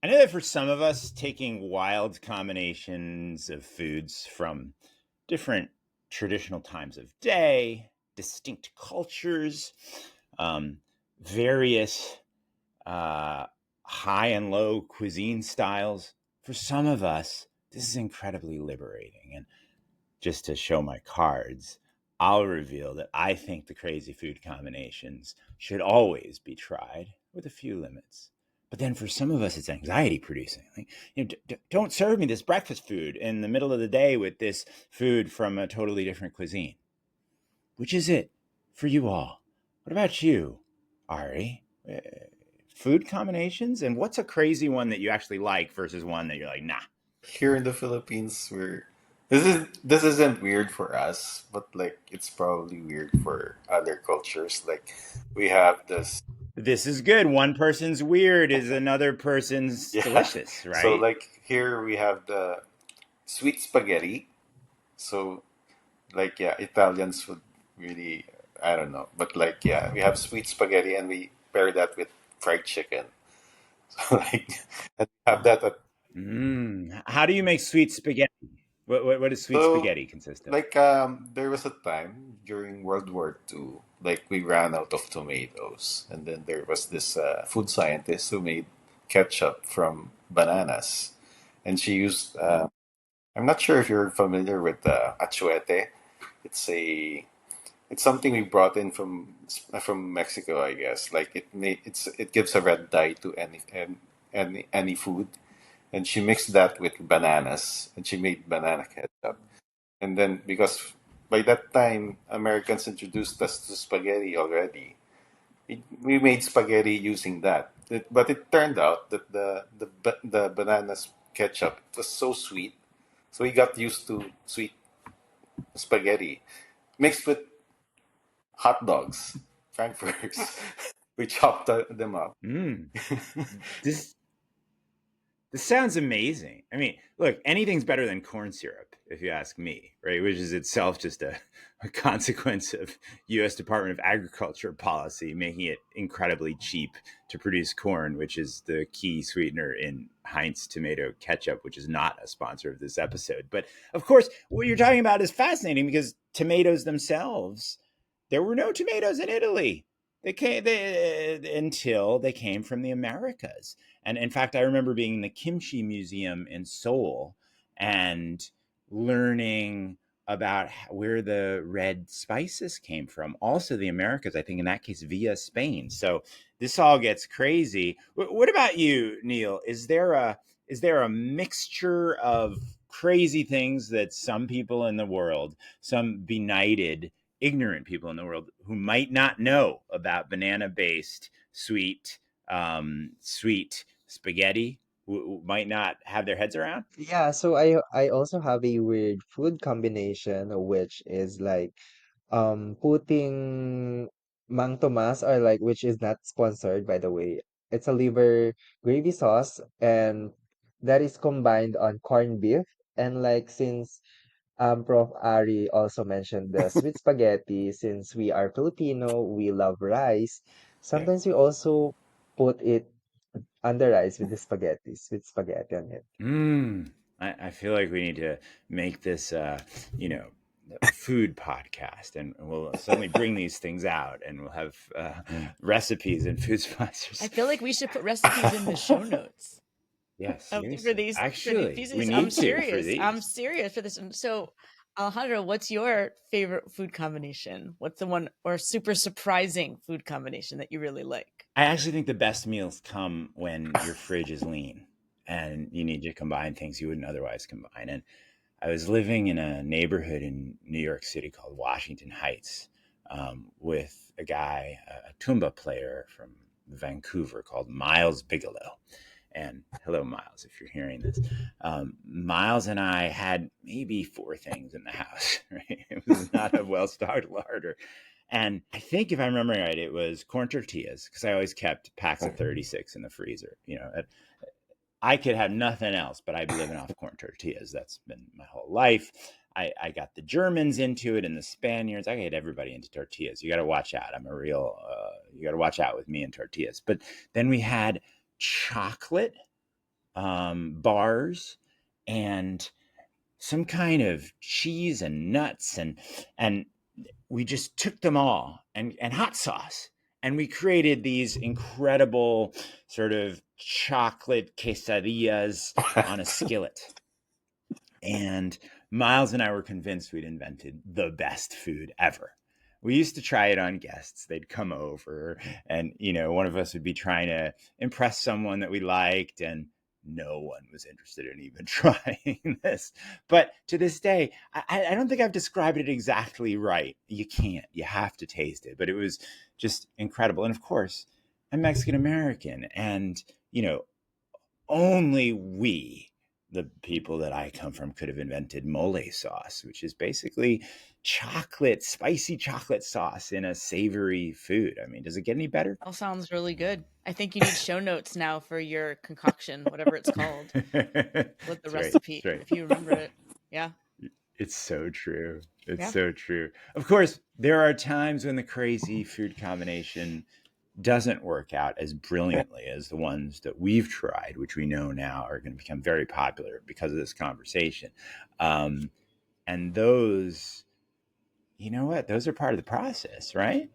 I know that for some of us, taking wild combinations of foods from different traditional times of day, distinct cultures, um, various high and low cuisine styles, for some of us, this is incredibly liberating. And just to show my cards, I'll reveal that I think the crazy food combinations should always be tried with a few limits. But then for some of us, it's anxiety producing. Like, don't serve me this breakfast food in the middle of the day with this food from a totally different cuisine. Which is it for you all? What about you, Ari? Food combinations? And what's a crazy one that you actually like versus one that you're like, nah? Here in the Philippines, we're this isn't weird for us, but like it's probably weird for other cultures. Like we have this, This is good. One person's weird is another person's yeah. delicious, So right? like here we have the sweet spaghetti. So like yeah, Italians would really, I don't know, but like yeah, we have sweet spaghetti and we pair that with fried chicken. So like and we have that at, How do you make sweet spaghetti? What does sweet so spaghetti consist of? like there was a time during World War II, like we ran out of tomatoes, and then there was this food scientist who made ketchup from bananas, and she used. I'm not sure if you're familiar with achuete. It's a it's something we brought in from Mexico, I guess. Like it gives a red dye to any food, and she mixed that with bananas, and she made banana ketchup. And then because by that time Americans introduced us to spaghetti already, we made spaghetti using that. But it turned out that the bananas ketchup was so sweet, so we got used to sweet spaghetti mixed with hot dogs, frankfurters. We chopped them up. Mm, this This sounds amazing. I mean, look, anything's better than corn syrup, if you ask me, right? Which is itself just a consequence of U.S. Department of Agriculture policy making it incredibly cheap to produce corn, which is the key sweetener in Heinz tomato ketchup, which is not a sponsor of this episode. But of course, what you're talking about is fascinating because tomatoes themselves, there were no tomatoes in Italy. Until they came from the Americas. And in fact, I remember being in the Kimchi Museum in Seoul and learning about where the red spices came from. Also, the Americas, I think in that case, via Spain. So this all gets crazy. What about you, Neil? Is there a mixture of crazy things that some people in the world, some benighted, ignorant people in the world who might not know about banana-based sweet spaghetti might not have their heads around? Yeah, so I also have a weird food combination which is like putting Mang Tomas or like which is not sponsored by the way. It's a liver gravy sauce and that is combined on corned beef and like since Prof. Ari also mentioned the sweet spaghetti since we are Filipino, we love rice. Yeah. Sometimes we also put it on the rice with the spaghetti, sweet spaghetti on it. Mm. I feel like we need to make this, you know, food podcast, and we'll suddenly bring these things out, and we'll have recipes and food I sponsors. feel like we should put recipes in the show notes Yeah, for seriously. these Actually, we pieces. I'm need to for serious. I'm these. serious for this. So, Alejandro, what's your favorite food combination? What's the one or super surprising food combination that you really like? I actually think the best meals come when your fridge is lean and you need to combine things you wouldn't otherwise combine. And I was living in a neighborhood in New York City called Washington Heights with a guy, a tuba player from Vancouver called Miles Bigelow. And hello, Miles, if you're hearing this. Miles and I had maybe four things in the house, right? It was not a well stocked larder. And I think if I remember right, it was corn tortillas because I always kept packs of 36 in the freezer. I could have nothing else, but I'd be living off corn tortillas. That's been my whole life. I got the Germans into it and the Spaniards. I get everybody into tortillas. You got to watch out. You got to watch out with me and tortillas. But then we had chocolate bars and some kind of cheese and nuts, and we just took them all and hot sauce, and we created these incredible sort of chocolate quesadillas on a skillet. And Miles and I were convinced we'd invented the best food ever. We used to try it on guests. They'd come over, and one of us would be trying to impress someone that we liked, and no one was interested in even trying this. But to this day, I don't think I've described it exactly right. You can't. You have to taste it. But it was just incredible. And of course, I'm Mexican American, and only we, the people that I come from, could have invented mole sauce, which is basically spicy chocolate sauce in a savory food. I mean, does it get any better? All sounds really good. I think you need show notes now for your concoction, whatever it's called, with the That's recipe, right. if you remember it. Yeah. It's so true. It's Yeah. so true. Of course, there are times when the crazy food combination doesn't work out as brilliantly as the ones that we've tried, which we know now are going to become very popular because of this conversation. And those, you know what? Those are part of the process, right?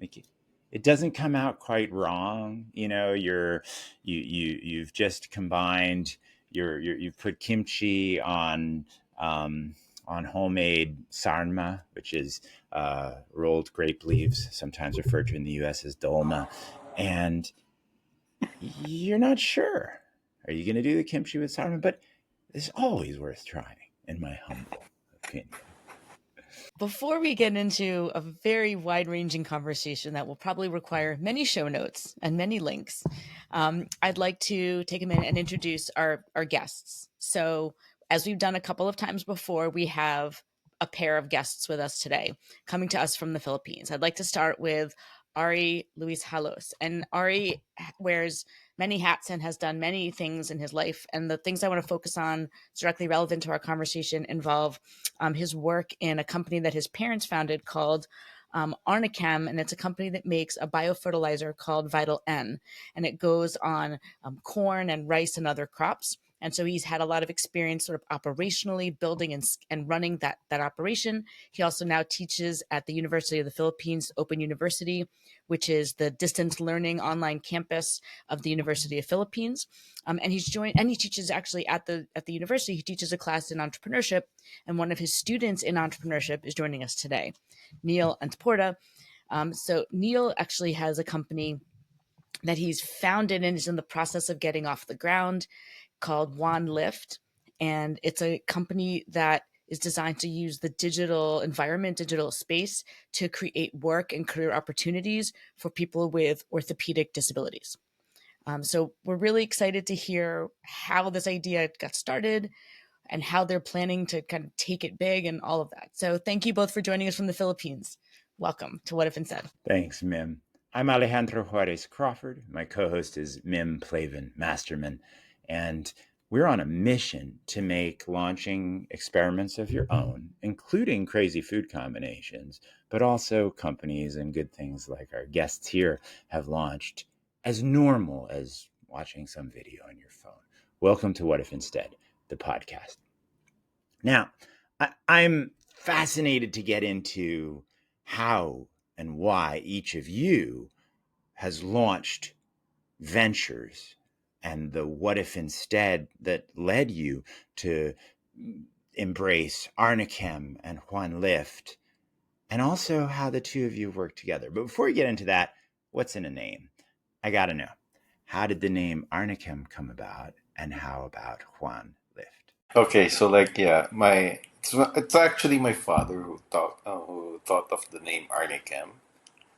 Like, it doesn't come out quite wrong. You've just combined you've put kimchi on homemade sarma, which is rolled grape leaves, sometimes referred to in the U.S. as dolma, and you're not sure. Are you going to do the kimchi with sarma? But it's always worth trying, in my humble opinion. Before we get into a very wide-ranging conversation that will probably require many show notes and many links, I'd like to take a minute and introduce our guests. So, as we've done a couple of times before, we have a pair of guests with us today, coming to us from the Philippines. I'd like to start with Ari Luis Halos. And Ari wears many hats and has done many things in his life. And the things I want to focus on directly relevant to our conversation involve his work in a company that his parents founded called Arnichem, and it's a company that makes a biofertilizer called Vital N, and it goes on corn and rice and other crops. And so he's had a lot of experience sort of operationally building and running that operation. He also now teaches at the University of the Philippines Open University, which is the distance learning online campus of the University of Philippines. And he teaches actually at the university. He teaches a class in entrepreneurship, and one of his students in entrepreneurship is joining us today, Nylle Antiporda. So Nylle actually has a company that he's founded and is in the process of getting off the ground called Juan Lift. And it's a company that is designed to use the digital environment, digital space to create work and career opportunities for people with orthopedic disabilities. So we're really excited to hear how this idea got started and how they're planning to kind of take it big and all of that. So thank you both for joining us from the Philippines. Welcome to What If Instead. Thanks, Mim. I'm Alejandro Juárez Crawford. My co-host is Miriam Plavin-Masterman, and we're on a mission to make launching experiments of your own, including crazy food combinations, but also companies and good things like our guests here have launched, as normal as watching some video on your phone. Welcome to What If Instead, the podcast. Now, I'm fascinated to get into how and why each of you has launched ventures and the what if instead that led you to embrace Arnichem and Juan Lift, and also how the two of you work together. But before we get into that, what's in a name? I got to know, how did the name Arnichem come about, and how about Juan Lift? Okay, so like yeah, it's actually my father who thought of the name Arnichem.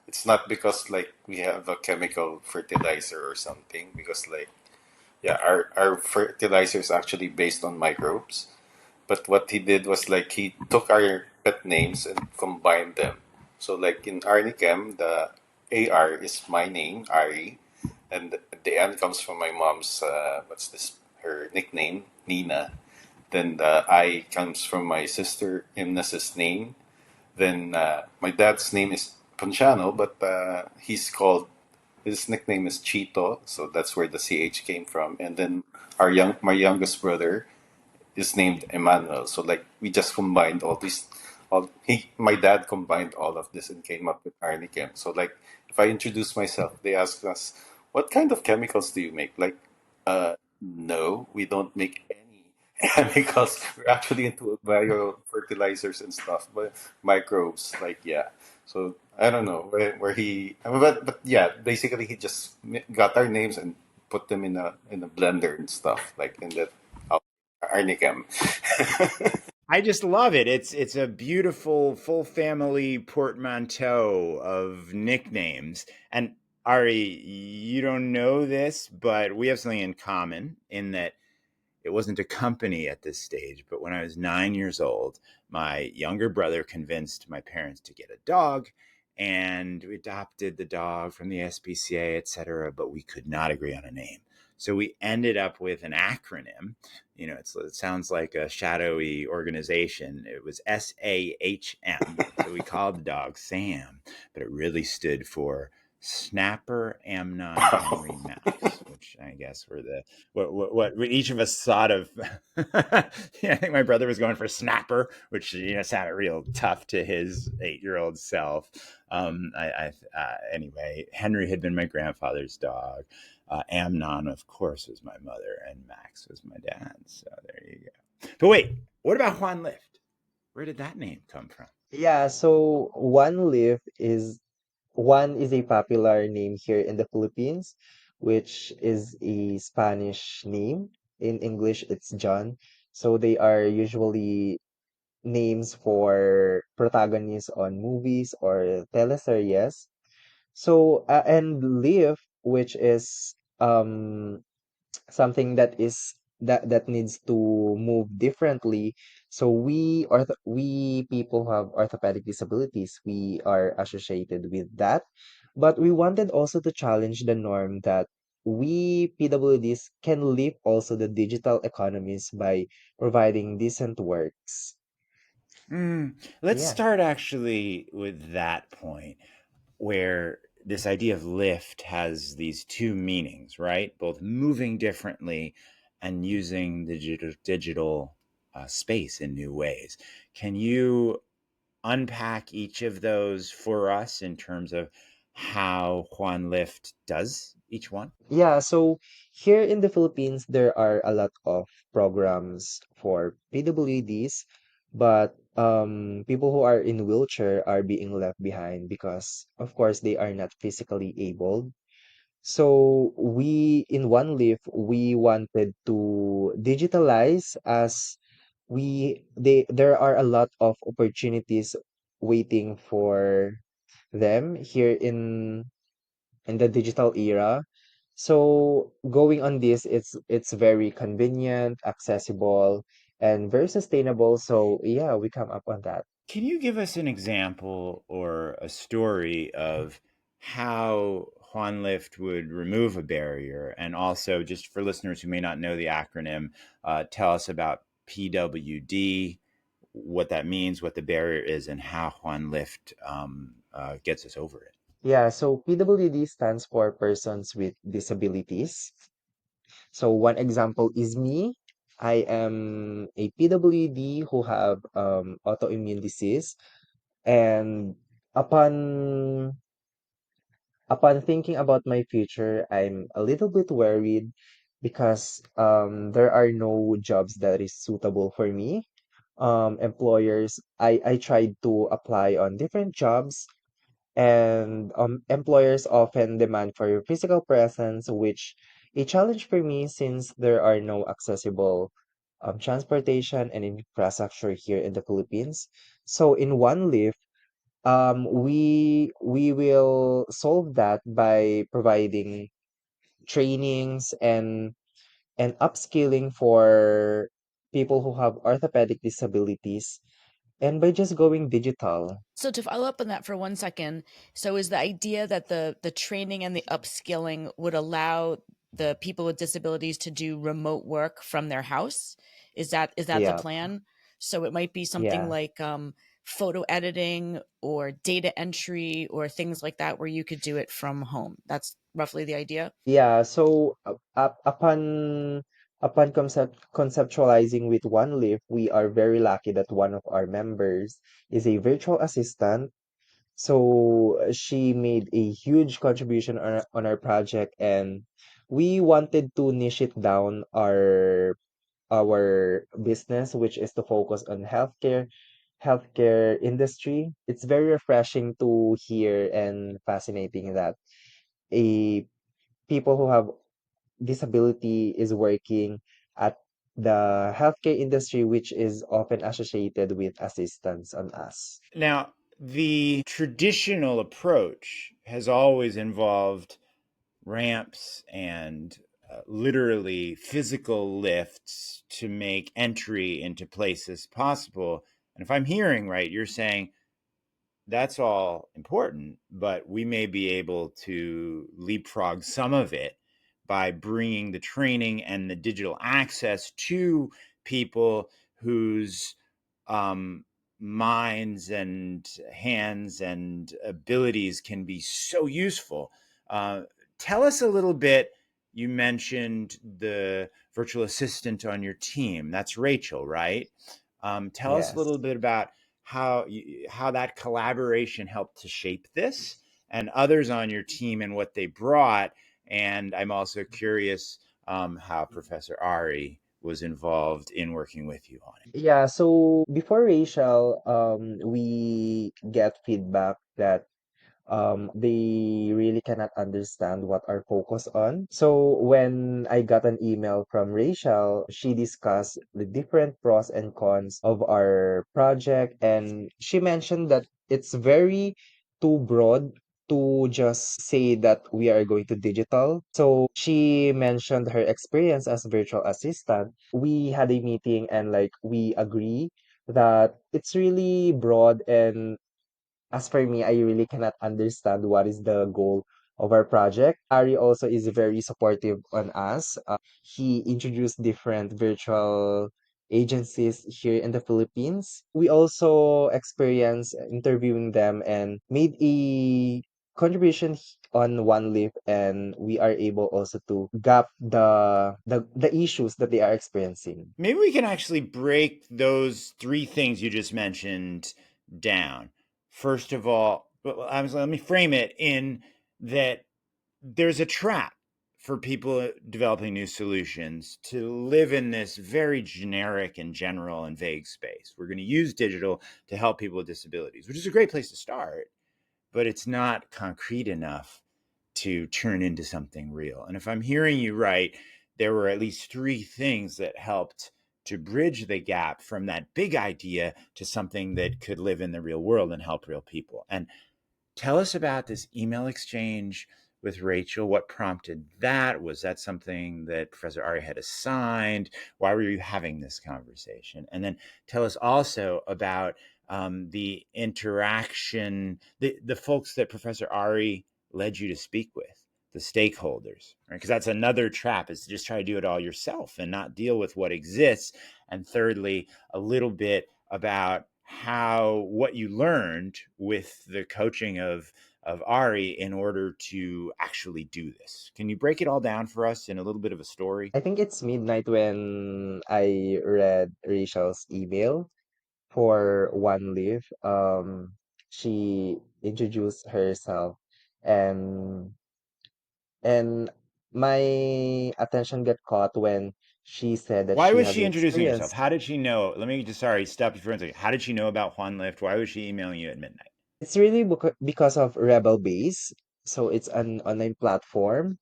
It's not because like we have a chemical fertilizer or something, because like yeah, our fertilizer is actually based on microbes. But what he did was like he took our pet names and combined them. So like in Arnichem, the AR is my name, Ari, and the N comes from my mom's her nickname, Nina. Then the I comes from my sister Imnas's name. Then my dad's name is Ponciano, but he's called His nickname is Chito, so that's where the CH came from. And then my youngest brother is named Emmanuel. So like we just combined all these, my dad combined all of this and came up with Arnichem. So like if I introduce myself, they ask us, "What kind of chemicals do you make?" Like, no, we don't make any chemicals. We're actually into bio fertilizers and stuff, but microbes. Like yeah. So I don't know where he, but yeah, basically he just got our names and put them in a blender and stuff like in the Arnichem. I just love it. It's a beautiful full family portmanteau of nicknames. And Ari, you don't know this, but we have something in common in that it wasn't a company at this stage, but when I was 9 years old, my younger brother convinced my parents to get a dog, and we adopted the dog from the SPCA, etc. But we could not agree on a name. So we ended up with an acronym. It sounds like a shadowy organization. It was SAHM. So we called the dog Sam, but it really stood for Snapper Amnon Henry Max, which I guess were the what each of us thought of. Yeah, I think my brother was going for Snapper, which sounded real tough to his 8-year-old self. Anyway, Henry had been my grandfather's dog. Amnon, of course, was my mother, and Max was my dad. So there you go. But wait, what about Juan Lift? Where did that name come from? Yeah, so Juan is a popular name here in the Philippines, which is a Spanish name. In English, it's John. So they are usually names for protagonists on movies or teleseries. So and Live, which is something that needs to move differently. So we people who have orthopedic disabilities, we are associated with that. But we wanted also to challenge the norm that we PWDs can live also the digital economies by providing decent works. Let's Yeah. start actually with that point where this idea of lift has these two meanings, right? Both moving differently and using the digital space in new ways. Can you unpack each of those for us in terms of how Juan Lift does each one? Yeah, so here in the Philippines, there are a lot of programs for PWDs, but people who are in wheelchair are being left behind because, of course, they are not physically able. So in One Leaf, we wanted to digitalize as there are a lot of opportunities waiting for them here in the digital era. So going on this, it's very convenient, accessible, and very sustainable. So yeah, we come up on that. Can you give us an example or a story of how Juan Lift would remove a barrier? And also, just for listeners who may not know the acronym, tell us about PWD, what that means, what the barrier is, and how Juan Lift gets us over it. Yeah, so PWD stands for persons with disabilities. So one example is me. I am a PWD who have autoimmune disease, and upon upon thinking about my future, I'm a little bit worried because there are no jobs that is suitable for me. Employers, I tried to apply on different jobs, and employers often demand for your physical presence, which a challenge for me since there are no accessible transportation and infrastructure here in the Philippines. So in One Lift, we will solve that by providing trainings and upskilling for people who have orthopedic disabilities and by just going digital. So to follow up on that for 1 second, so is the idea that the training and the upskilling would allow the people with disabilities to do remote work from their house? Is that the Yeah, plan? So it might be something yeah, like photo editing or data entry or things like that where you could do it from home. That's roughly the idea. Yeah, so upon conceptualizing with One Lift, we are very lucky that one of our members is a virtual assistant. So she made a huge contribution on our project, and we wanted to niche it down our business, which is to focus on healthcare industry. It's very refreshing to hear and fascinating that a people who have disability is working at the healthcare industry, which is often associated with assistance on us. Now, the traditional approach has always involved ramps and literally physical lifts to make entry into places possible. And if I'm hearing right, you're saying that's all important, but we may be able to leapfrog some of it by bringing the training and the digital access to people whose um, minds and hands and abilities can be so useful. Uh, Tell us a little bit. You mentioned the virtual assistant on your team. That's Rachel, right? Tell us a Yes. little bit about how that collaboration helped to shape this, and others on your team and what they brought. And I'm also curious how Professor Ari was involved in working with you on it. Yeah, so before Rachel, we get feedback that they really cannot understand what our focus on. So when I got an email from Rachel, she discussed the different pros and cons of our project, and she mentioned that it's very too broad to just say that we are going to digital. So she mentioned her experience as virtual assistant. We had a meeting and like we agree that it's really broad, and as for me, I really cannot understand what is the goal of our project. Ari also is very supportive on us. He introduced different virtual agencies here in the Philippines. We also experienced interviewing them and made a contribution on One Lift, and we are able also to gap the issues that they are experiencing. Maybe we can actually break those three things you just mentioned down. First of all, let me frame it in that there's a trap for people developing new solutions to live in this very generic and general and vague space. We're going to use digital to help people with disabilities, which is a great place to start, but it's not concrete enough to turn into something real. And if I'm hearing you right, there were at least three things that helped to bridge the gap from that big idea to something that could live in the real world and help real people. And tell us about this email exchange with Rachel. What prompted that? Was that something that Professor Ari had assigned? Why were you having this conversation? And then tell us also about the interaction, the folks that Professor Ari led you to speak with, the stakeholders, right? Because that's another trap, is to just try to do it all yourself and not deal with what exists. And thirdly, a little bit about how what you learned with the coaching of Ari in order to actually do this. Can you break it all down for us in a little bit of a story? I think it's midnight when I read Rachel's email for One Live. She introduced herself, and and my attention got caught when she said that Why she was has she introducing herself? experience. How did she know? Let me just stop you for a second. How did she know about Juan Lift? Why was she emailing you at midnight? It's really because of Rebel Base. So it's an online platform,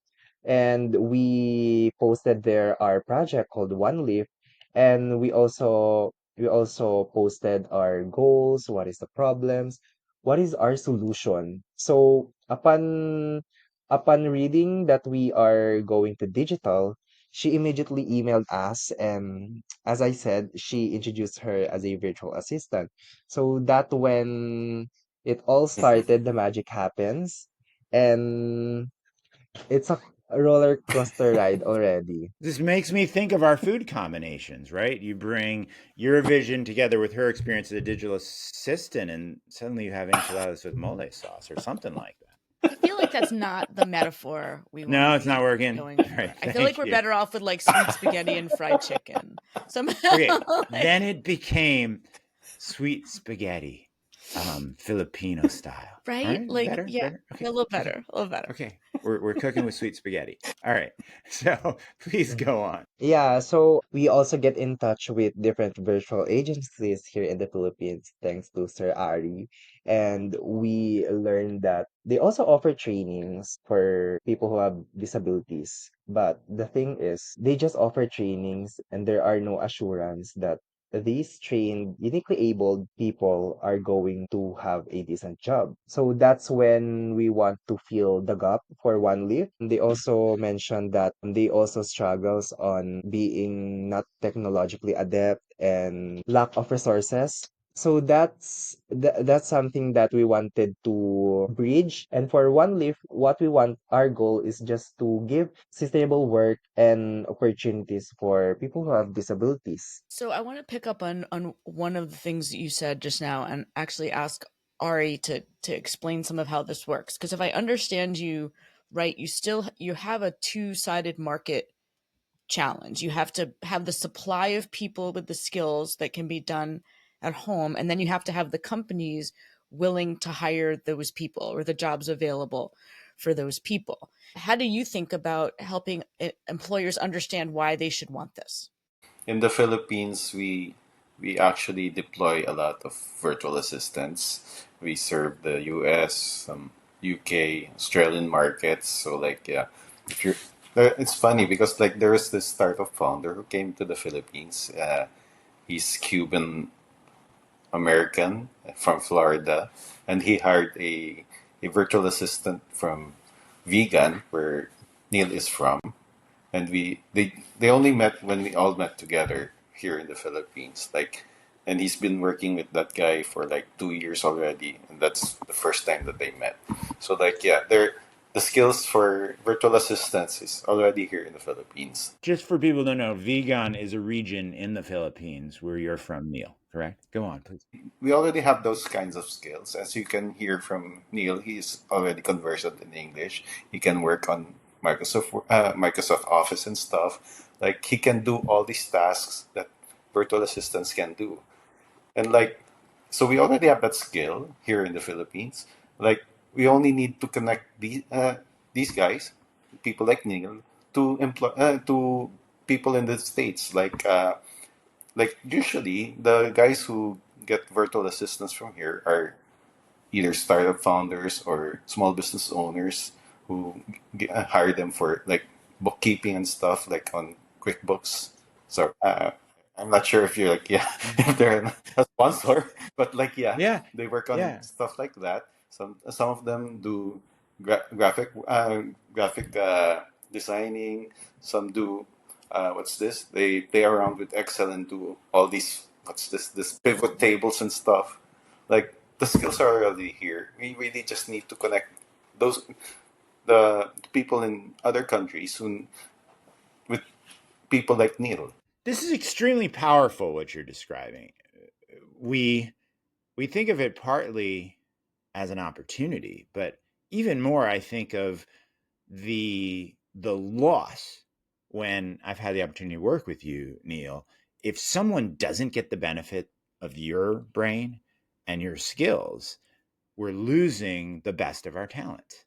and we posted there our project called One Leaf, and we also posted our goals, what is the problems, what is our solution. So upon reading that we are going to digital, she immediately emailed us, and as I said, she introduced her as a virtual assistant. So that when it all started, the magic happens, and it's a roller coaster ride already. This makes me think of our food combinations, right? You bring your vision together with her experience as a digital assistant, and suddenly you have enchiladas with mole sauce or something like that. I feel like that's not the metaphor we want to No, it's not be working. going for. Right. I feel like Thank we're you. better off with like sweet spaghetti and fried chicken. Somehow, Okay. like, Then it became sweet spaghetti, Filipino style. All right? right. Like, Better, yeah, better. a Okay. little Okay. better, a little better. Okay. We're cooking with sweet spaghetti. All right. So please Mhm. go on. Yeah, so we also get in touch with different virtual agencies here in the Philippines, thanks to Sir Ari. And we learned that they also offer trainings for people who have disabilities. But the thing is, they just offer trainings and there are no assurance that these trained, uniquely abled people are going to have a decent job. So that's when we want to fill the gap for One Lift. They also mentioned that they also struggles on being not technologically adept and lack of resources. So that's something that we wanted to bridge. And for One Lift, what we want, our goal is just to give sustainable work and opportunities for people who have disabilities. So I want to pick up on one of the things that you said just now, and actually ask Ari to explain some of how this works. Because if I understand you right, you have a two-sided market challenge. You have to have the supply of people with the skills that can be done at home, and then you have to have the companies willing to hire those people or the jobs available for those people. How do you think about helping employers understand why they should want this? In the Philippines, we actually deploy a lot of virtual assistants. We serve the US, some UK, Australian markets. So like yeah, if you're it's funny because like there is this startup founder who came to the Philippines. He's Cuban American from Florida, and he hired a virtual assistant from Vegan, where Neil is from, and they only met when we all met together here in the Philippines. Like, and he's been working with that guy for like 2 years already, and that's the first time that they met. So like, yeah, they're the skills for virtual assistants is already here in the Philippines. Just for people to know, Vigan is a region in the Philippines where you're from, Neil, correct? Go on, please. We already have those kinds of skills. As you can hear from Neil, he's already conversant in English. He can work on Microsoft Office and stuff. Like he can do all these tasks that virtual assistants can do. And like, so we already have that skill here in the Philippines. Like we only need to connect these guys, people like Neil, to people in the states. Like usually the guys who get virtual assistants from here are either startup founders or small business owners who hire them for like bookkeeping and stuff like on QuickBooks. So I'm not sure if you're like yeah if they're a sponsor, but like yeah Yeah, they work on yeah. stuff like that. Some of them do graphic designing. Some do what's this? They play around with Excel and do all these what's this pivot tables and stuff. Like the skills are already here. We really just need to connect those the people in other countries who, with people like Neil. This is extremely powerful what you're describing. We we think of it partly as an opportunity, but even more I think of the loss when I've had the opportunity to work with you, Neil. If someone doesn't get the benefit of your brain and your skills, we're losing the best of our talent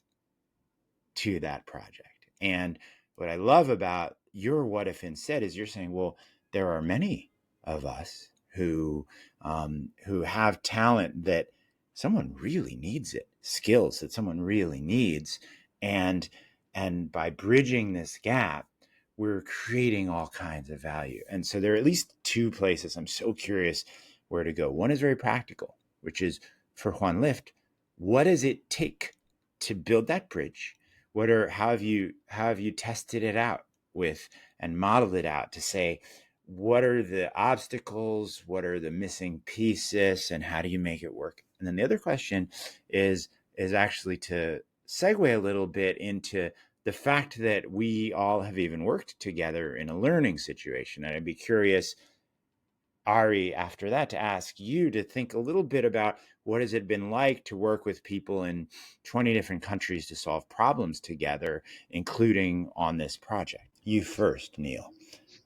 to that project. And what I love about your what if instead is you're saying, well, there are many of us who have talent that someone really needs it, skills that someone really needs, and and by bridging this gap, we're creating all kinds of value. And so there are at least two places I'm so curious where to go. One is very practical, which is for Juan Lift. What does it take to build that bridge? What are how have you tested it out with and modeled it out to say what are the obstacles, what are the missing pieces, and how do you make it work? And then the other question is actually to segue a little bit into the fact that we all have even worked together in a learning situation. And I'd be curious, Ari, after that, to ask you to think a little bit about what has it been like to work with people in 20 different countries to solve problems together, including on this project. You first, Nylle.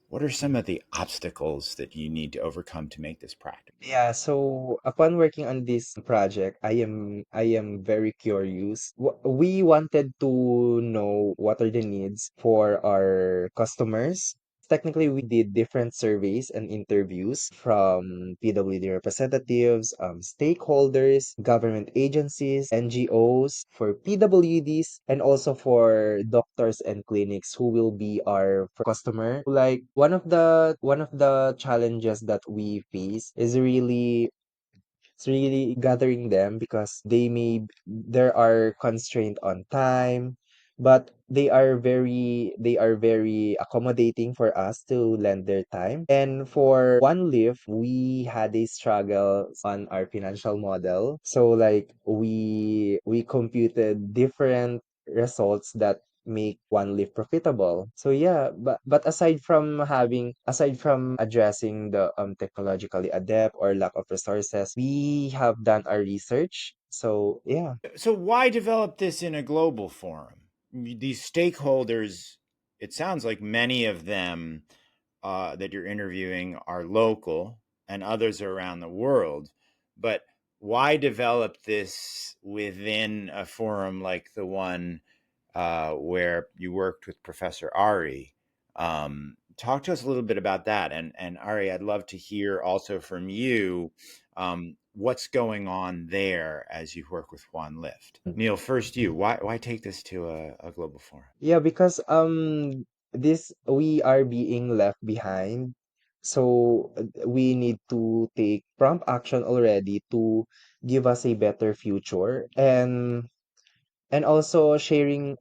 What are some of the obstacles that you need to overcome to make this practical? Yeah, so upon working on this project, I am very curious. We wanted to know what are the needs for our customers. Technically, we did different surveys and interviews from PWD representatives, stakeholders, government agencies, NGOs, for PWDs, and also for doctors and clinics who will be our customer. Like one of the challenges that we face is really it's really gathering them because there are constraint on time, but they are very accommodating for us to lend their time. And for One Lift, we had a struggle on our financial model. So like we computed different results that make One Lift profitable. So yeah, but aside from addressing the technologically adept or lack of resources, we have done our research. So yeah. So, why develop this in a global forum? These stakeholders, it sounds like many of them that you're interviewing are local and others are around the world. But why develop this within a forum like the one where you worked with Professor Ari? Talk to us a little bit about that. And Ari, I'd love to hear also from you what's going on there as you work with Juan Lift. Nylle, first you. Why take this to a global forum? Yeah, because this we are being left behind. So we need to take prompt action already to give us a better future. And also sharing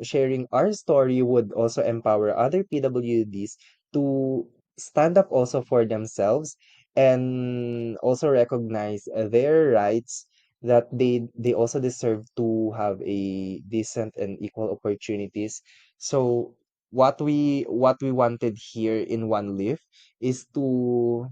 our story would also empower other PWDs to stand up also for themselves and also recognize their rights, that they also deserve to have a decent and equal opportunities. So what we wanted here in One Lift is to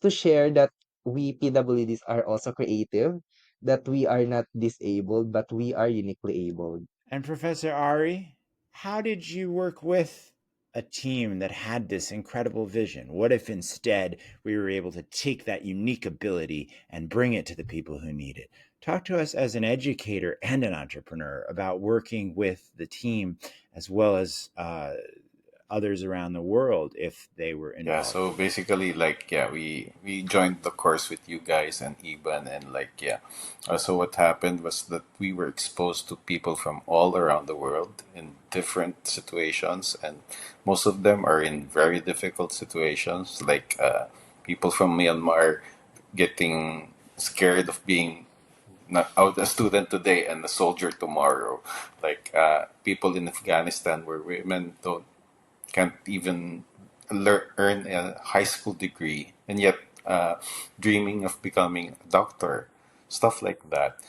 share that we PWDs are also creative, that we are not disabled, but we are uniquely able. And Professor Ari, how did you work with a team that had this incredible vision? What if instead we were able to take that unique ability and bring it to the people who need it? Talk to us as an educator and an entrepreneur about working with the team as well as others around the world if they were Yeah, involved. so basically, like, yeah, we joined the course with you guys and Iban, and like, yeah. So what happened was that we were exposed to people from all around the world in different situations, and most of them are in very difficult situations, like people from Myanmar getting scared of being not out a student today and a soldier tomorrow, like people in Afghanistan where women don't can't even earn a high school degree and yet dreaming of becoming a doctor, stuff like that.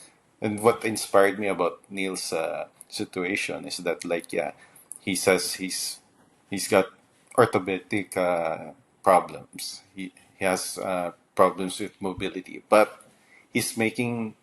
And what inspired me about Neil's situation is that, like, yeah, he says he's got orthopedic problems. He has problems with mobility, but he's making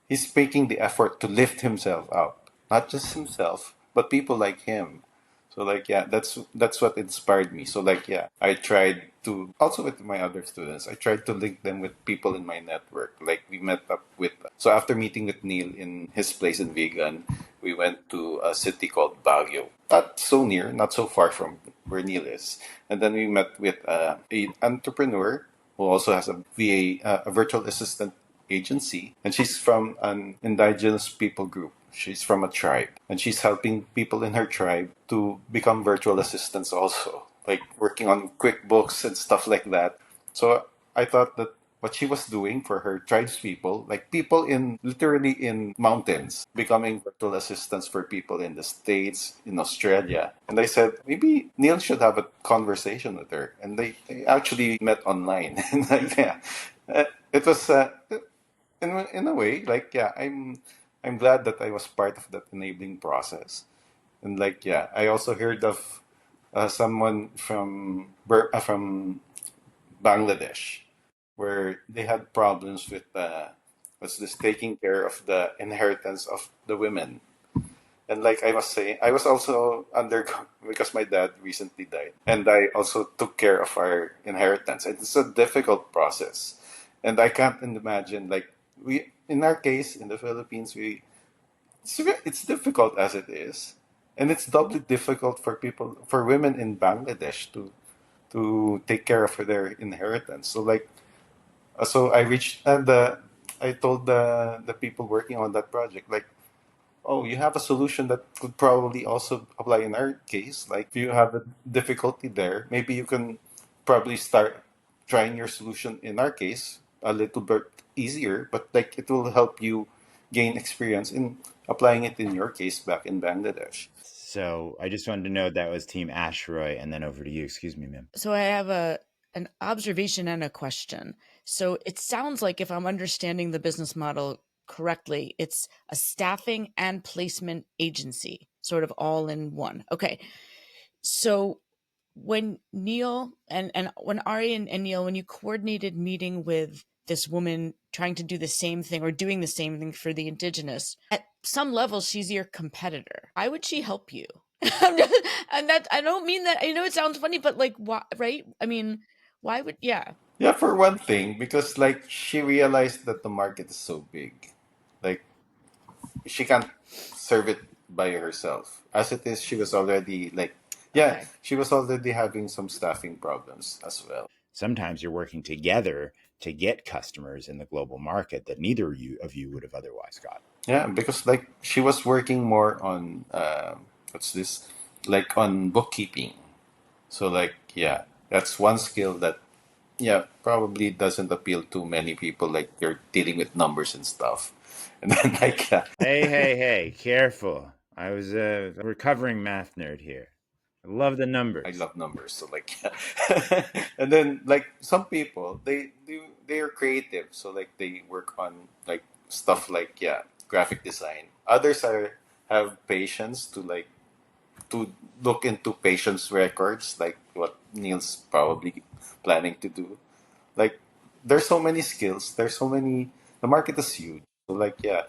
he's making the effort to lift himself up, not just himself, but people like him. So like yeah, that's what inspired me. So like yeah, I tried to also with my other students. I tried to link them with people in my network. Like we met up with. So after meeting with Neil in his place in Vegan, we went to a city called Baguio. Not so near, not so far from where Neil is. And then we met with a entrepreneur who also has a VA, a virtual assistant agency, and she's from an indigenous people group. She's from a tribe, and she's helping people in her tribe to become virtual assistants also, like working on QuickBooks and stuff like that. So I thought that what she was doing for her tribespeople, like people in literally in mountains, becoming virtual assistants for people in the States, in Australia. And I said, maybe Neil should have a conversation with her. And they actually met online. And like, yeah, it was in a way like yeah, I'm glad that I was part of that enabling process. And like, yeah, I also heard of someone from Bangladesh, where they had problems with what's this, taking care of the inheritance of the women. And like I was saying, I was also under because my dad recently died, and I also took care of our inheritance. And it's a difficult process, and I can't imagine like we in our case in the Philippines it's difficult as it is, and it's doubly difficult for women in Bangladesh to take care of their inheritance. So like so I reached and I told the people working on that project like, oh, you have a solution that could probably also apply in our case. Like, if you have a difficulty there, maybe you can probably start trying your solution in our case a little bit easier, but like it will help you gain experience in applying it in your case back in Bangladesh. So I just wanted to know that was Team Ashroy, and then over to you. Excuse me, ma'am. So I have an observation and a question. So it sounds like, if I'm understanding the business model correctly, it's a staffing and placement agency, sort of all in one. Okay. So when Nylle and when Ari and Nylle, when you coordinated meeting with this woman trying to do the same thing or doing the same thing for the indigenous, at some level, she's your competitor. Why would she help you? And that, I don't mean that. I know it sounds funny, but like, why? Right? I mean, why would? Yeah. Yeah, for one thing, because like she realized that the market is so big. Like she can't serve it by herself. As it is, she was already like, yeah, Okay. she was already having some staffing problems as well. Sometimes you're working together to get customers in the global market that neither of you would have otherwise got. Yeah, because like she was working more on what's this, like on bookkeeping. So like, yeah, that's one skill that yeah probably doesn't appeal to many people. Like you're dealing with numbers and stuff, and then like yeah, Hey, careful. I was a recovering math nerd here. I love the I numbers. love numbers, so like, and then like some people they are creative, so like they work on like stuff like yeah, graphic design. Others are have patience to like to look into patients' records, like what Neil's probably planning to do. Like there's so many skills, there's so many. The market is huge, so like yeah,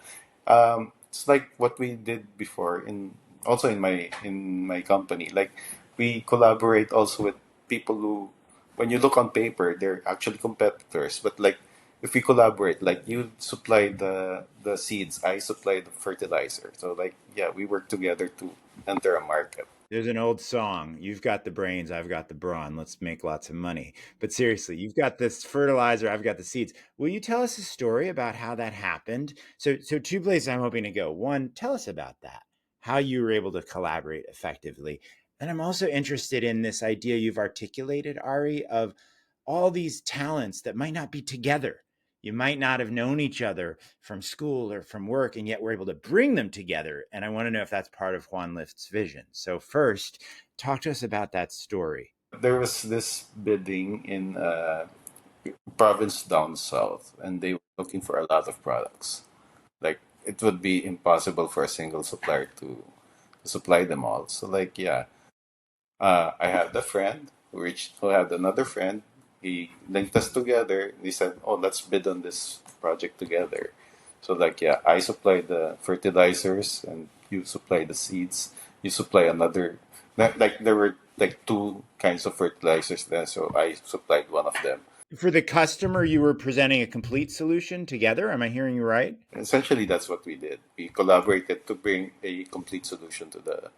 it's like what we did before in also in my company. Like we collaborate also with people who, when you look on paper, they're actually competitors. But like if we collaborate, like you supply the seeds, I supply the fertilizer. So like yeah, we work together to enter a market. There's an old song. You've got the brains, I've got the brawn. Let's make lots of money. But seriously, you've got this fertilizer, I've got the seeds. Will you tell us a story about how that happened? So two places I'm hoping to go. One, tell us about that, how you were able to collaborate effectively. And I'm also interested in this idea you've articulated, Ari, of all these talents that might not be together. You might not have known each other from school or from work, and yet we're able to bring them together. And I want to know if that's part of Juan Lift's vision. So, first, talk to us about that story. There was this bidding in province down south, and they were looking for a lot of products. Like it would be impossible for a single supplier to supply them all. So like yeah, I had a friend who had another friend. He linked us together. He said, "Oh, let's bid on this project together." So like yeah, I supply the fertilizers and you supply the seeds. You supply another. Like there were like two kinds of fertilizers then, so I supplied one of them. For the customer, you were presenting a complete solution together. Am I hearing you right? Essentially, that's what we did. We collaborated to bring a complete solution to the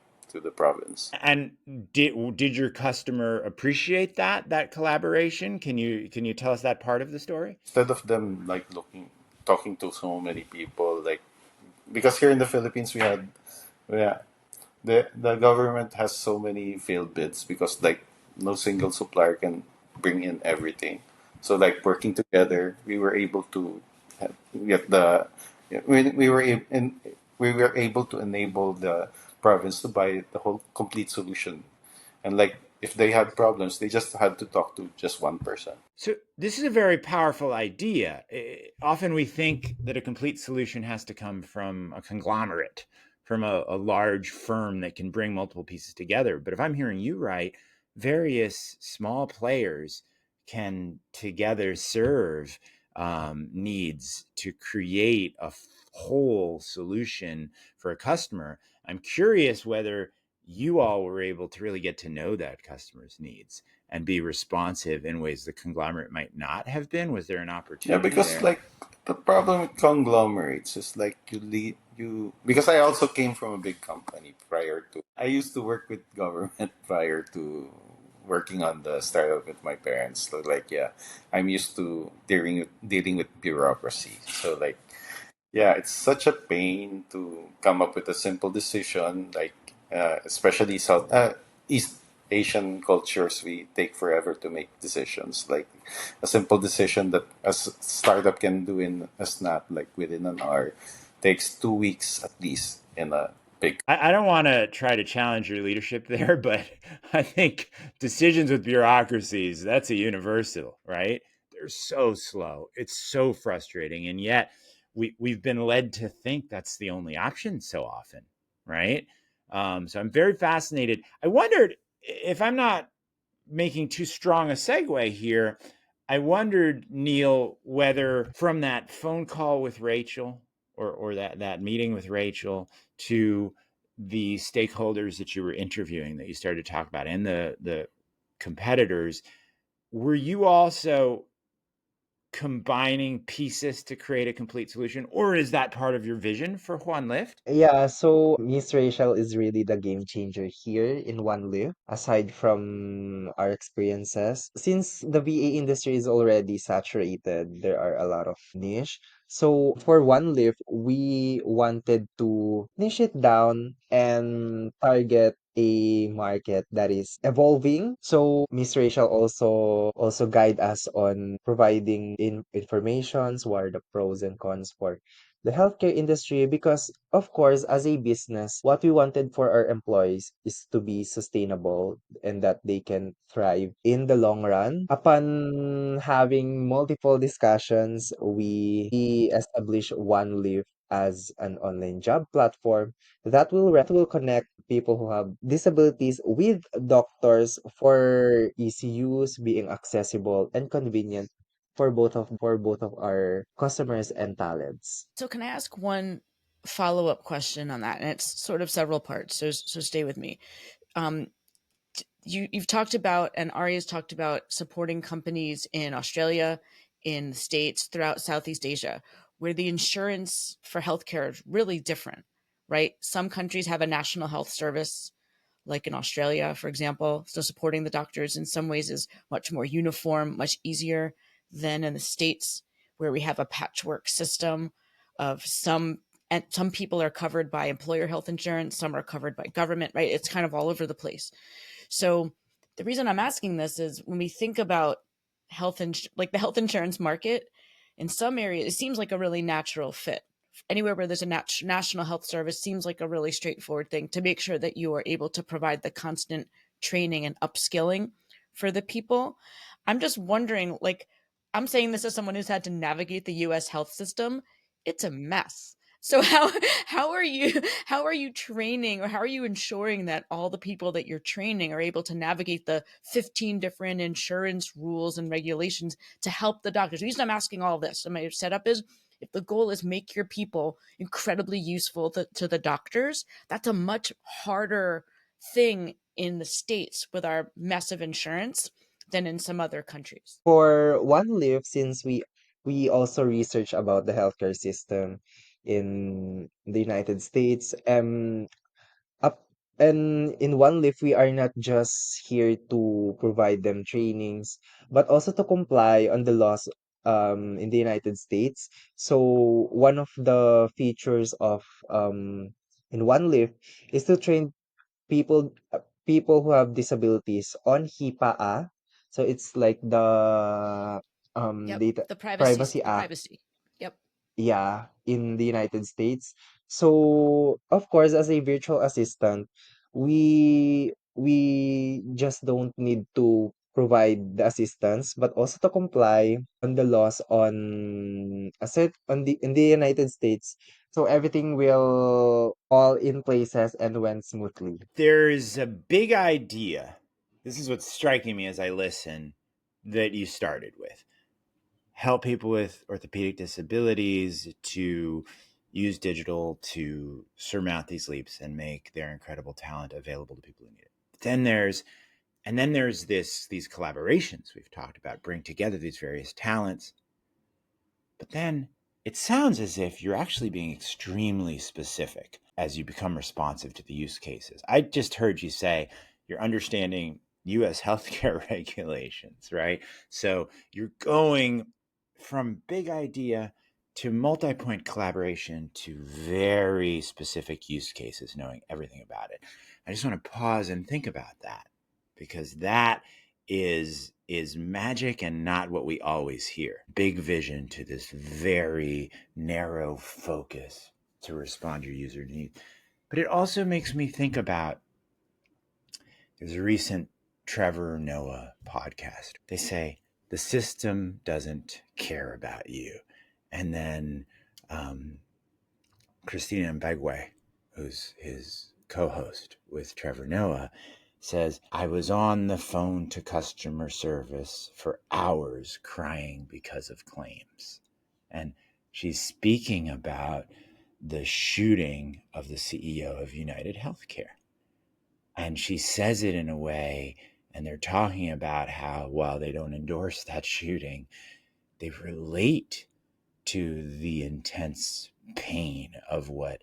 province. And did your customer appreciate that collaboration? Can you tell us that part of the story? Instead of them like talking to so many people, like because here in the Philippines we had, yeah, the government has so many failed bids because like no single supplier can bring in everything. So like working together, we were able to get the we were we were able to enable the province to buy the whole complete solution, and like if they had problems, they just had to talk to just one person. So this is a very powerful idea. Often we think that a complete solution has to come from a conglomerate, from a large firm that can bring multiple pieces together. But if I'm hearing you right, various small players can together serve needs to create a whole solution for a customer. I'm curious whether you all were able to really get to know that customer's needs and be responsive in ways the conglomerate might not have been. Was there an Yeah, opportunity because there? like the problem with conglomerates is like you because I also came from a big company prior to. I used to work with government prior to working on the startup with my parents. So like yeah, I'm used to dealing with bureaucracy. So like yeah, it's such a pain to come up with a simple decision, like especially East Asian cultures, we take forever to make decisions. Like a simple decision that a startup can do in a snap, like within an hour, takes 2 weeks at least in a big. I don't want to try to challenge your leadership there, but I think decisions with bureaucracies, that's a universal, right? They're so slow. It's so frustrating. And yet we've been led to think that's the only option so often, right? So I'm very fascinated. I wondered if I'm not making too strong a segue here. I wondered, Nylle, whether from that phone call with Rachel or that meeting with Rachel to the stakeholders that you were interviewing that you started to talk about and the competitors, were you also combining pieces to create a complete solution, or is that part of your vision for Juan Lift? Yeah, so Miss Rachel is really the game changer here in One Live, aside from our experiences. Since the VA industry is already saturated, there are a lot of niche. So for One Live, we wanted to niche it down and target a market that is evolving. So Miss Rachel also guide us on providing informations, what are the pros and cons for the healthcare industry, because of course as a business what we wanted for our employees is to be sustainable and that they can thrive in the long run. Upon having multiple discussions, we established One Live as an online job platform that will connect people who have disabilities with doctors for easy use, being accessible and convenient for both of our customers and talents. So, can I ask one follow up question on that? And it's sort of several parts. So stay with me. Um, you've talked about, and Ari has talked about supporting companies in Australia, in the States, throughout Southeast Asia, where the insurance for healthcare is really different, right? Some countries have a national health service, like in Australia, for example. So supporting the doctors in some ways is much more uniform, much easier than in the States, where we have a patchwork system of and some people are covered by employer health insurance, some are covered by government, right? It's kind of all over the place. So the reason I'm asking this is when we think about like the health insurance market, in some areas it seems like a really natural fit. Anywhere where there's a national health service seems like a really straightforward thing to make sure that you are able to provide the constant training and upskilling for the people. I'm just wondering, like, I'm saying this as someone who's had to navigate the US health system. It's a mess. So how are you how are you training, or how are you ensuring that all the people that you're training are able to navigate the 15 different insurance rules and regulations to help the doctors? The reason I'm asking all this, and my setup is, if the goal is make your people incredibly useful to the doctors, that's a much harder thing in the States with our mess of insurance than in some other countries. For One Live, since we also research about the healthcare system in the United States, up and in One Live, we are not just here to provide them trainings, but also to comply on the laws in the United States. So one of the features of in One Live is to train people who have disabilities on HIPAA. So it's like the Yep, Data the Privacy Act, privacy. Yep. yeah, in the United States. So of course, as a virtual assistant, we just don't need to provide the assistance, but also to comply on the laws on in the United States, so everything will fall in places and went smoothly. There's a big idea. This is what's striking me as I listen that you started with. Help people with orthopedic disabilities to use digital to surmount these leaps and make their incredible talent available to people who need it. Then there's these collaborations we've talked about, bring together these various talents. But then it sounds as if you're actually being extremely specific as you become responsive to the use cases. I just heard you say you're understanding US healthcare regulations, right? So you're going from big idea to multi-point collaboration to very specific use cases, knowing everything about it. I just want to pause and think about that, because that is magic and not what we always hear. Big vision to this very narrow focus to respond to your user needs. But it also makes me think about, there's a recent Trevor Noah podcast. They say the system doesn't care about you. And then Christina Mbegwe, who's his co-host with Trevor Noah, says, I was on the phone to customer service for hours crying because of claims. And she's speaking about the shooting of the CEO of United Healthcare. And she says it in a way, and they're talking about how, while they don't endorse that shooting, they relate to the intense pain of what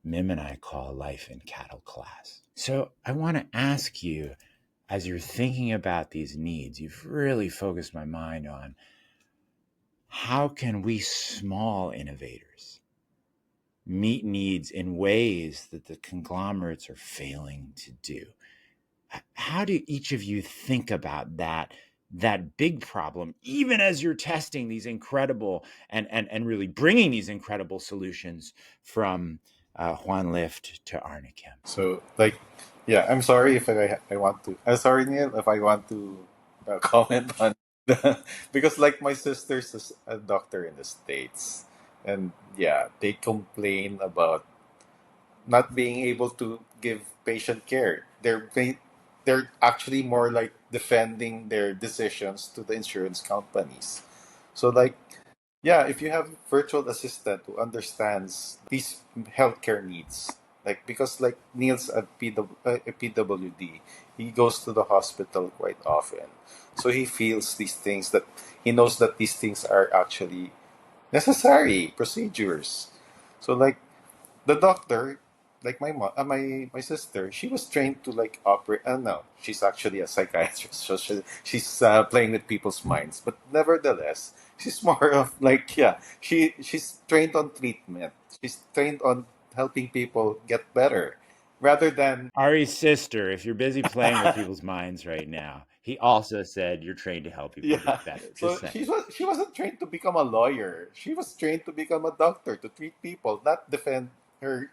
Mim and I call life in cattle class. So I want to ask you, as you're thinking about these needs, you've really focused my mind on how can we small innovators meet needs in ways that the conglomerates are failing to do? How do each of you think about that big problem, even as you're testing these incredible and really bringing these incredible solutions from Juan Lift to Ari and Nylle? So, like, yeah, I'm sorry if I want to. I'm sorry, Neil, if I want to comment on because, like, my sister's a doctor in the States, and yeah, they complain about not being able to give patient care. They're actually more like defending their decisions to the insurance companies. So, like, yeah, if you have virtual assistant who understands these healthcare needs, like, because like Neil's a PWD, he goes to the hospital quite often, so he feels these things, that he knows that these things are actually necessary procedures. So, like, the doctor, like my sister, she was trained to like operate. No, she's actually a psychiatrist, so she's playing with people's minds. But nevertheless, she's more of like, yeah, she's trained on treatment. She's trained on helping people get better, rather than Ari's sister, if you're busy playing with people's minds right now, he also said you're trained to help people yeah. get better. Just So saying. she wasn't trained to become a lawyer. She was trained to become a doctor, to treat people, not defend her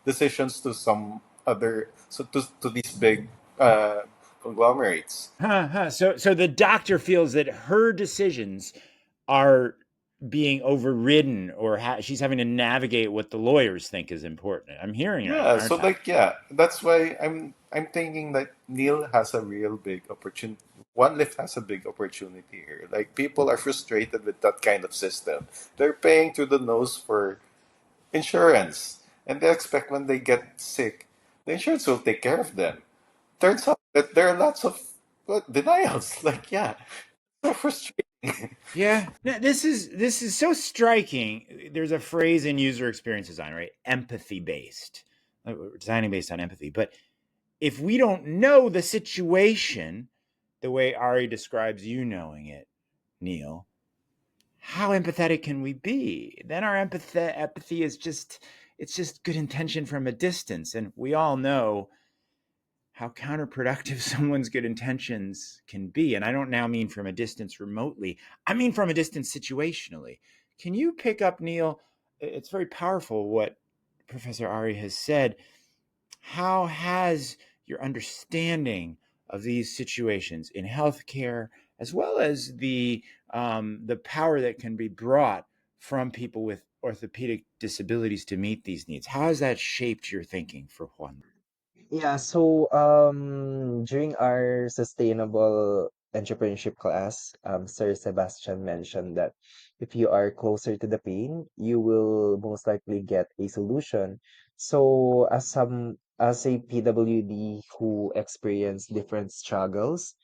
decisions to some other, so to these big conglomerates. So the doctor feels that her decisions are being overridden, or she's having to navigate what the lawyers think is important. I'm hearing right, Yeah, so aren't I? like, yeah, that's why I'm thinking that Neil has a real big opportunity. One Lift has a big opportunity here. Like, people are frustrated with that kind of system. They're paying through the nose for insurance, and they expect when they get sick, the insurance will take care of them. Turns out that there are lots of denials. Like, yeah, so frustrating. Yeah, this is so striking. There's a phrase in user experience design, right? Empathy based, designing based on empathy. But if we don't know the situation the way Ari describes you knowing it, Neil, how empathetic can we be? Then our empathy is just good intention from a distance, and we all know how counterproductive someone's good intentions can be. And I don't now mean from a distance remotely, I mean from a distance situationally. Can you pick up, Neil? It's very powerful what Professor Ari has said. How has your understanding of these situations in healthcare, as well as the power that can be brought from people with orthopedic disabilities to meet these needs. How has that shaped your thinking for Juan? Yeah, so during our sustainable entrepreneurship class, Sir Sebastian mentioned that if you are closer to the pain, you will most likely get a solution. So as a PWD who experienced different struggles,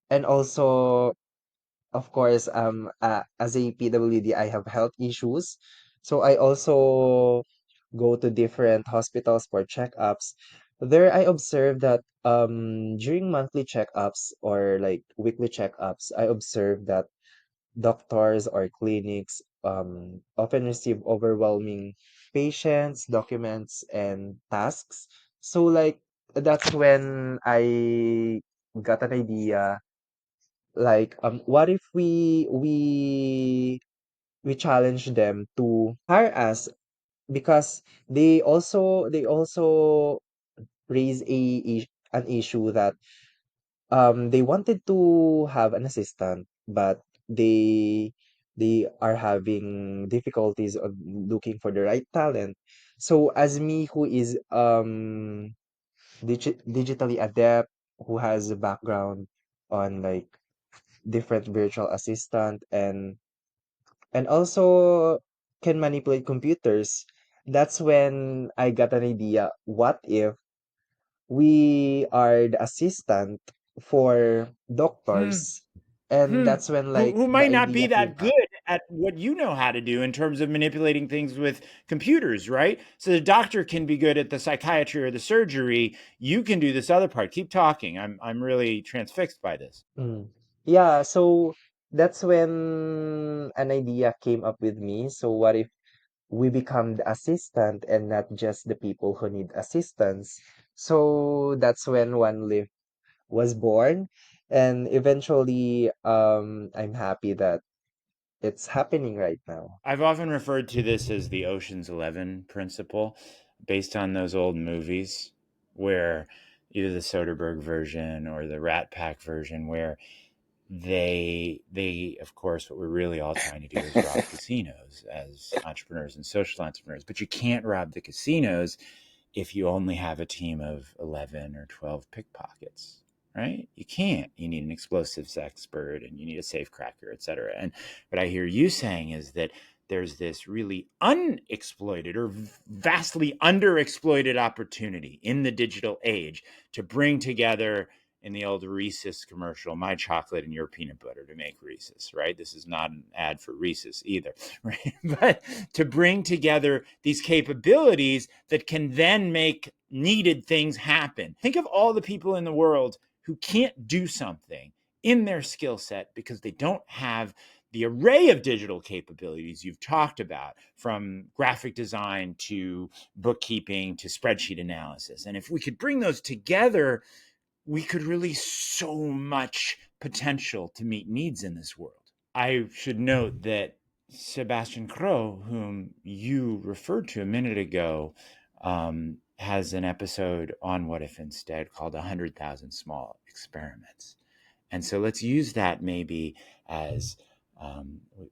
and also of course, as a PWD, I have health issues. So I also go to different hospitals for checkups. There, I observed that during monthly checkups or like weekly checkups, I observed that doctors or clinics often receive overwhelming patients, documents, and tasks. So like that's when I got an idea like, what if we challenge them to hire us because they also raise an issue that they wanted to have an assistant, but they are having difficulties of looking for the right talent. So as me who is digitally adept, who has a background on like different virtual assistant and also can manipulate computers. That's when I got an idea. What if we are the assistant for Hmm. doctors? And Hmm. that's when Who like who the might not be idea came that up. good at what you know how to do in terms of manipulating things with computers, right? So the doctor can be good at the psychiatry or the surgery. You can do this other part. Keep talking. I'm really transfixed by this. Mm. Yeah, so that's when an idea came up with me. So what if we become the assistant and not just the people who need assistance? So that's when One Lift was born, and eventually I'm happy that it's happening right now. I've often referred to this as the Ocean's 11 principle, based on those old movies where either the Soderbergh version or the Rat Pack version, where they of course what we're really all trying to do is rob casinos as entrepreneurs and social entrepreneurs, but you can't rob the casinos if you only have a team of 11 or 12 pickpockets, right? You can't. You need an explosives expert and you need a safe cracker, et cetera. And what I hear you saying is that there's this really unexploited or vastly underexploited opportunity in the digital age to bring together, in the old Reese's commercial, my chocolate and your peanut butter to make Reese's, right? This is not an ad for Reese's either, right? But to bring together these capabilities that can then make needed things happen. Think of all the people in the world who can't do something in their skill set because they don't have the array of digital capabilities you've talked about, from graphic design to bookkeeping to spreadsheet analysis. And if we could bring those together, we could release so much potential to meet needs in this world. I should note that Sebastian Crow, whom you referred to a minute ago, has an episode on What If Instead called 100,000 Small Experiments. And so let's use that maybe as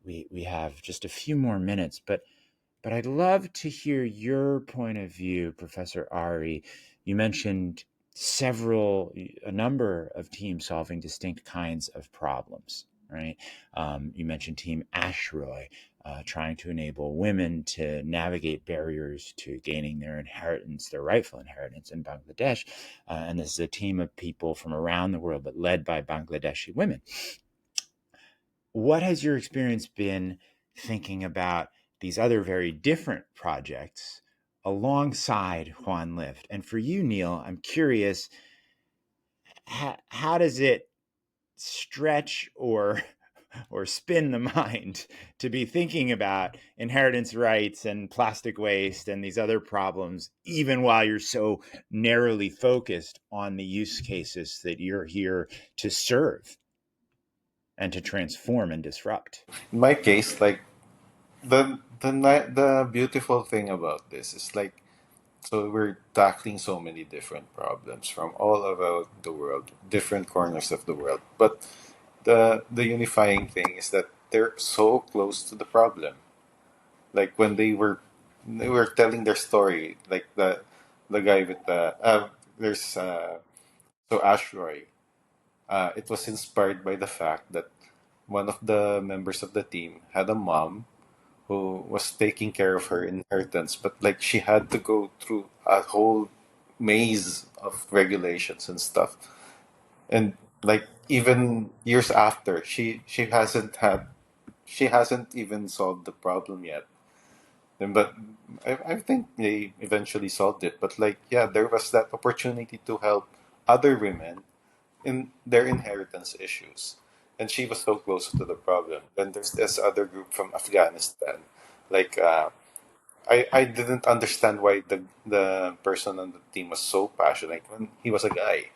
we have just a few more minutes, but I'd love to hear your point of view, Professor Ari. You mentioned a number of teams solving distinct kinds of problems, right? You mentioned Team Ashroy, trying to enable women to navigate barriers to gaining their inheritance, their rightful inheritance in Bangladesh. And this is a team of people from around the world, but led by Bangladeshi women. What has your experience been thinking about these other very different projects alongside Juan Lift? And for you, Neil, I'm curious, how does it stretch or spin the mind to be thinking about inheritance rights and plastic waste and these other problems, even while you're so narrowly focused on the use cases that you're here to serve and to transform and disrupt? In my case, like the beautiful thing about this is like So we're tackling so many different problems from all over the world, different corners of the world. But the unifying thing is that they're so close to the problem. Like when they were telling their story, like the guy with the there's so Ashroy. It was inspired by the fact that one of the members of the team had a mom who was taking care of her inheritance, but like she had to go through a whole maze of regulations and stuff. And like even years after, she hasn't even solved the problem yet. But I think they eventually solved it. But like yeah, there was that opportunity to help other women in their inheritance issues. And she was so close to the problem. Then there's this other group from Afghanistan. Like I didn't understand why the person on the team was so passionate when he was a guy.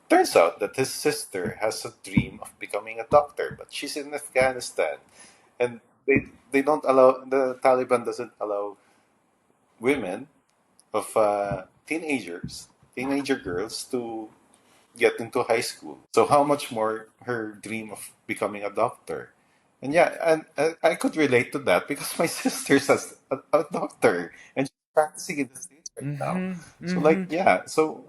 Turns out that his sister has a dream of becoming a doctor, but she's in Afghanistan, and they don't allow the Taliban doesn't allow women of teenager girls to get into high school. So how much more her dream of becoming a doctor? And yeah, and I could relate to that because my sister's a doctor and she's practicing in the States right now. Mm-hmm. So Mm-hmm. like yeah, so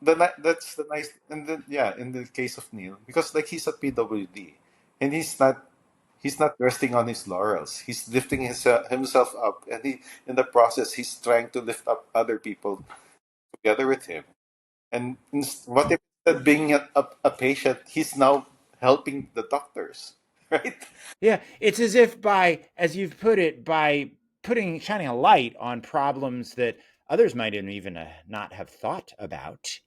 that's the nice, and then yeah, in the case of Neil, because like he's a PWD and he's not resting on his laurels. He's lifting himself up, and he in the process he's trying to lift up other people together with him. And what if instead of being a patient, he's now helping the doctors, right? Yeah, it's as if by, as you've put it, by shining a light on problems that others might even not have thought about,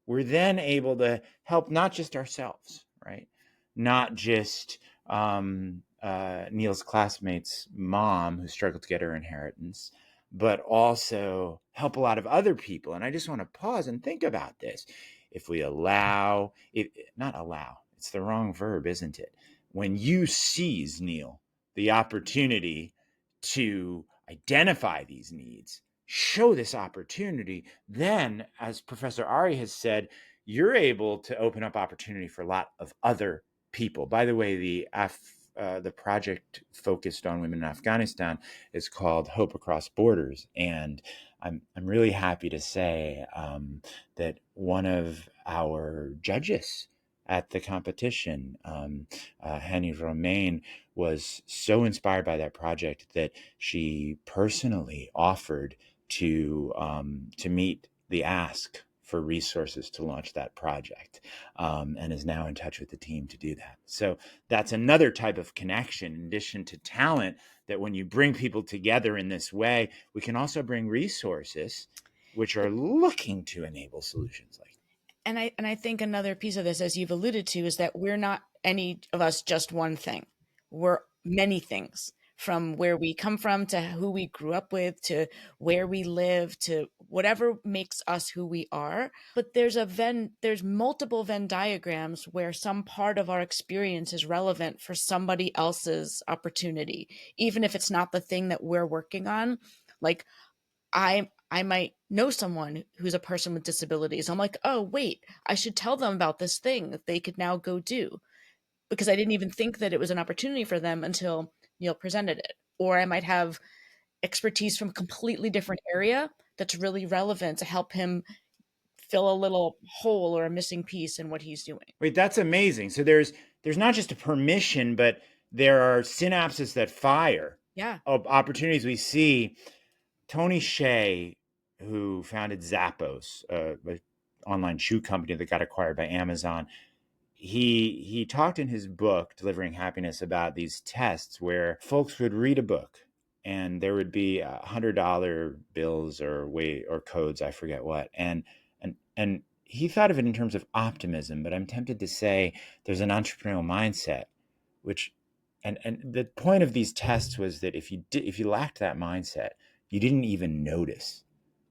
we're then able to help not just ourselves, right? Not just Neil's classmate's mom who struggled to get her inheritance, but also help a lot of other people. And I just want to pause and think about this. If we allow, not allow, it's the wrong verb, isn't it? When you seize, Neil, the opportunity to identify these needs, show this opportunity, then, as Professor Ari has said, you're able to open up opportunity for a lot of other people. By the way, the project focused on women in Afghanistan is called Hope Across Borders, and I'm really happy to say that one of our judges at the competition, Henny Romain, was so inspired by that project that she personally offered to meet the ask for resources to launch that project, and is now in touch with the team to do that. So that's another type of connection, in addition to talent, that when you bring people together in this way, we can also bring resources which are looking to enable solutions like. And I think another piece of this, as you've alluded to, is that we're not any of us just one thing. We're many things, from where we come from to who we grew up with to where we live to whatever makes us who we are. But there's multiple Venn diagrams where some part of our experience is relevant for somebody else's opportunity, even if it's not the thing that we're working on. Like I might know someone who's a person with disabilities. I'm like, oh wait, I should tell them about this thing that they could now go do, because I didn't even think that it was an opportunity for them until Neil presented it. Or I might have expertise from a completely different area that's really relevant to help him fill a little hole or a missing piece in what he's doing. Wait, that's amazing. So there's not just a permission, but there are synapses that fire Yeah. of opportunities we see. Tony Hsieh, who founded Zappos, an online shoe company that got acquired by Amazon, he talked in his book Delivering Happiness about these tests where folks would read a book and there would be $100 bills or codes, I forget what, and he thought of it in terms of optimism, but I'm tempted to say there's an entrepreneurial mindset, which and the point of these tests was that if you lacked that mindset, you didn't even notice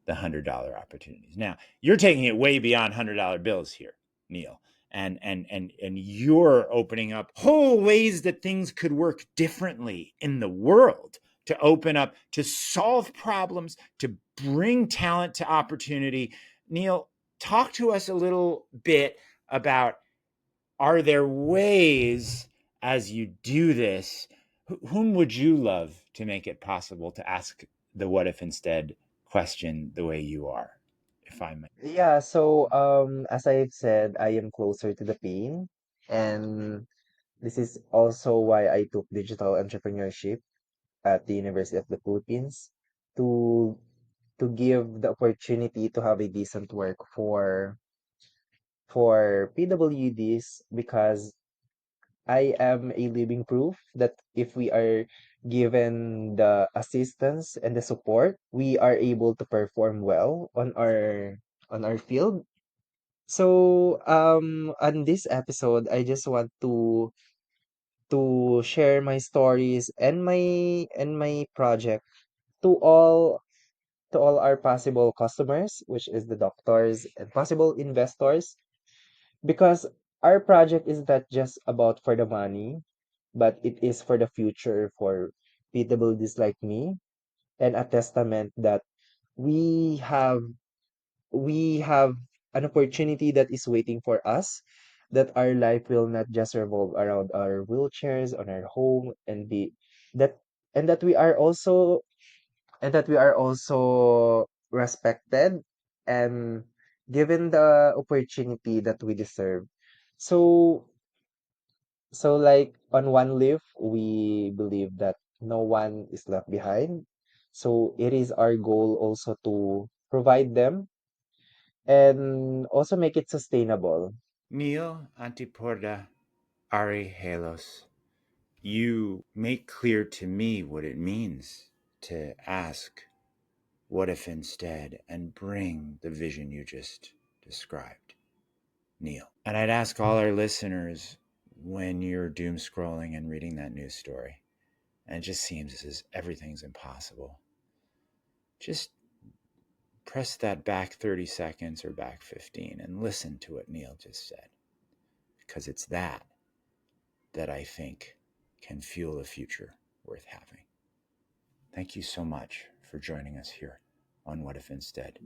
the $100 opportunities. Now you're taking it way beyond $100 bills here, Neil, and you're opening up whole ways that things could work differently in the world, to open up, to solve problems, to bring talent to opportunity. Nylle, talk to us a little bit about, are there ways as you do this, whom would you love to make it possible to ask the what if instead question the way you are, if I may? Yeah, so as I've said, I am closer to the pain, and this is also why I took digital entrepreneurship at the University of the Philippines to to give the opportunity to have a decent work for PWDs, because I am a living proof that if we are given the assistance and the support, we are able to perform well on our field. So, on this episode, I just want to share my stories and my project to all our possible customers, which is the doctors and possible investors, because our project is not just about for the money, but it is for the future for PWDs like me, and a testament that we have we have an opportunity that is waiting for us, that our life will not just revolve around our wheelchairs on our home, that and that we are also respected and given the opportunity that we deserve. So like on One Lift, we believe that no one is left behind. So it is our goal also to provide them and also make it sustainable. Nylle, Antiporda, Ari Halos, you make clear to me what it means to ask what if instead and bring the vision you just described, Nylle. And I'd ask all our listeners, when you're doom scrolling and reading that news story, and it just seems as everything's impossible, just press that back 30 seconds or back 15 and listen to what Nylle just said, because it's that I think can fuel a future worth having. Thank you so much for joining us here on What If Instead.